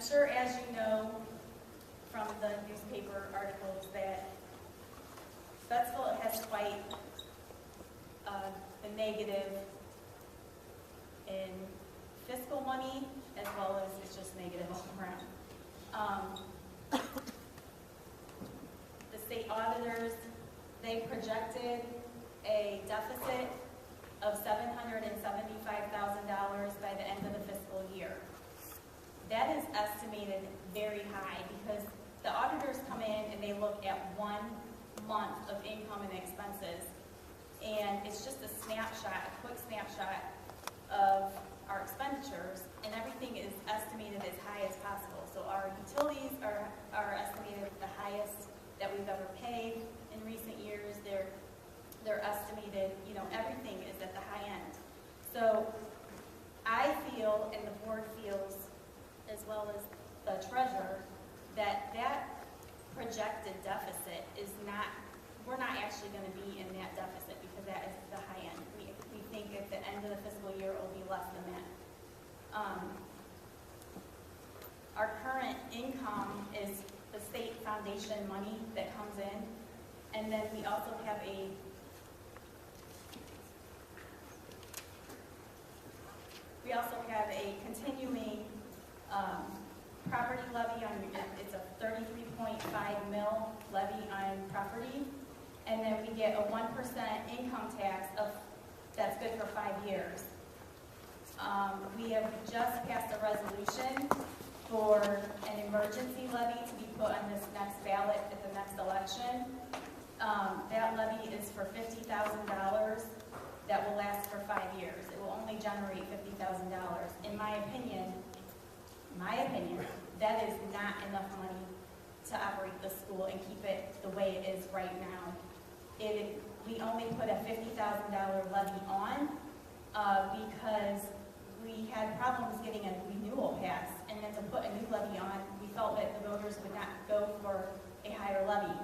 sure, as you know from the newspaper articles, that Bettsville has quite the negative in fiscal money, as well as it's just negative all around. The state auditors, they projected a deficit of $775,000 by the end of the fiscal year. That is estimated very high because the auditors come in and they look at 1 month of income and expenses, and it's just a snapshot, a quick snapshot of our expenditures, and everything is estimated as high as possible. So our utilities are estimated the highest that we've ever paid in recent years. They're estimated, everything is at the high end. So I feel, and the board feels, as well as the treasurer, that projected deficit is not, we're not actually going to be in that deficit because that is the high end. We think at the end of the fiscal year it will be less than that. Our current income is the state foundation money that comes in, and then we also have a continuing property levy on, it's a 33.5 mil levy on property, and then we get a 1% income tax that's good for 5 years. We have just passed a resolution for an emergency levy to be put on this next ballot at the next election. That levy is for $50,000 that will last for 5 years. It will only generate $50,000. In my opinion, that is not enough money to operate the school and keep it the way it is right now. We only put a $50,000 levy on because we had problems getting a renewal pass, and then to put a new levy on, we felt that the voters would not go for a higher levy.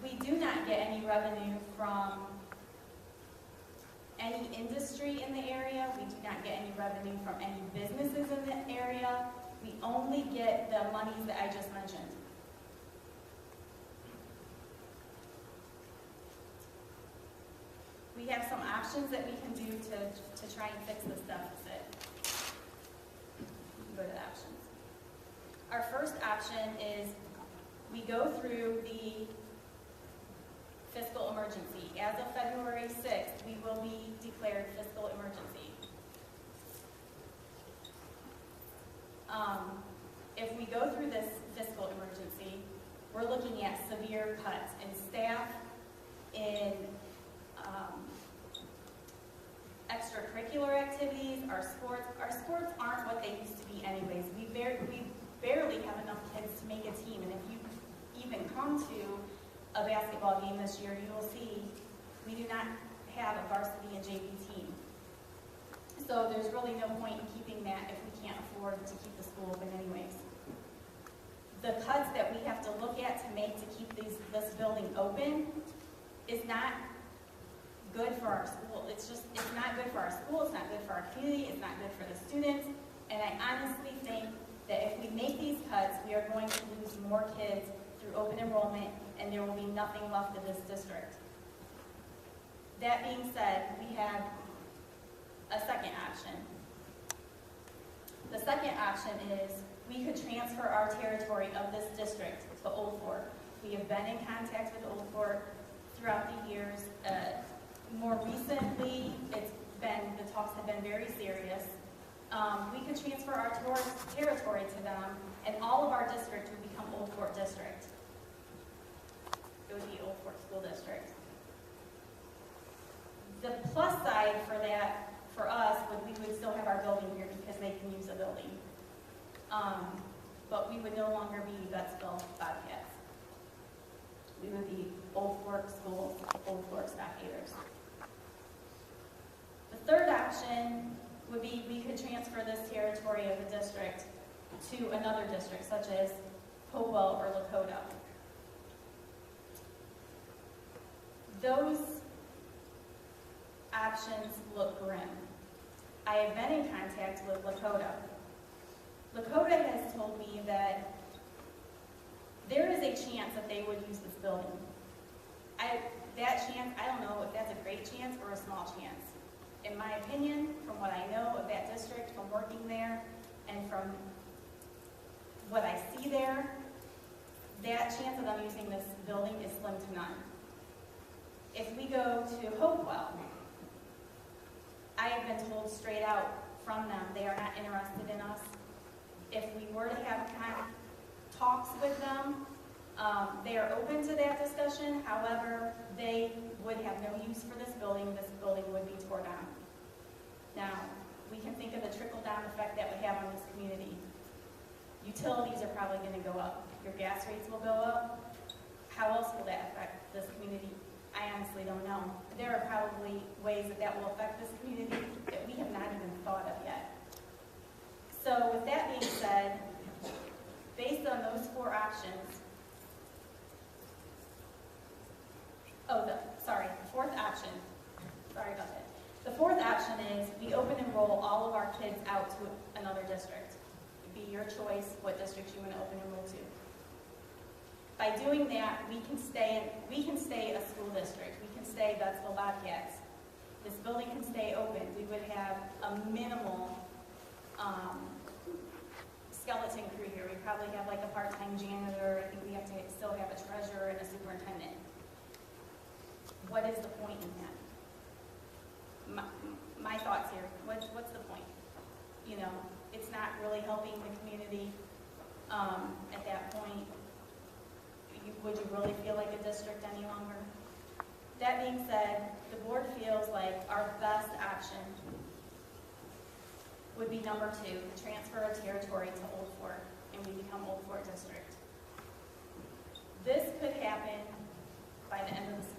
We do not get any revenue from any industry in the area. We do not get any revenue from any businesses in the area. We only get the monies that I just mentioned. We have some options that we can do to try and fix this deficit. Go to the options. Our first option is we go through the fiscal emergency. As of February 6th, we will be declared fiscal emergency. If we go through this fiscal emergency, we're looking at severe cuts in staff, in extracurricular activities, our sports. Our sports aren't what they used to be anyways. We barely have enough kids to make a team, and if you even come to a basketball game this year, you will see we do not have a varsity and JV team. So there's really no point in keeping that if we can't afford to keep the school open anyways. The cuts that we have to look at to make to keep this building open is not good for our school. It's not good for our school, it's not good for our community, it's not good for the students, and I honestly think that if we make these cuts, we are going to lose more kids through open enrollment, and there will be nothing left of this district. That being said, we have a second option. The second option is we could transfer our territory of this district to Old Fort. We have been in contact with Old Fort throughout the years. More recently, the talks have been very serious. We could transfer our territory to them, and all of our district would become Old Fort District. It would be Old Fort School District. The plus side for that, for us, we would still have our building here because they can use a building. But we would no longer be Bettsville Bobcats. We would be Old Fort Schools, Old Fort Spectators. The third option would be we could transfer this territory of the district to another district, such as Hopewell or Lakota. options look grim. I have been in contact with Lakota. Lakota has told me that there is a chance that they would use this building. That chance, I don't know if that's a great chance or a small chance. In my opinion, from what I know of that district, from working there, and from what I see there, that chance of them using this building is slim to none. If we go to Hopewell, I have been told straight out from them they are not interested in us. If we were to have talks with them, they are open to that discussion. However, they would have no use for this building. This building would be torn down. Now, we can think of the trickle-down effect that would have on this community. Utilities are probably going to go up. Your gas rates will go up. How else will that affect this community? I honestly don't know. There are probably ways that that will affect this community that we have not even thought of yet. So with that being said, based on those 4 options, the 4th option, sorry about that. The 4th option is we open enroll all of our kids out to another district. It'd be your choice what district you want to open enroll to. By doing that, we can stay a school district. We can stay Bettsville Bobcats. This building can stay open. We would have a minimal skeleton crew here. We probably have like a part-time janitor. I think we have to still have a treasurer and a superintendent. What is the point in that? My thoughts here. What's the point? You know, it's not really helping the community at that point. Would you really feel like a district any longer? That being said, the board feels like our best option would be number 2, to transfer our territory to Old Fort, and we become Old Fort District. This could happen by the end of the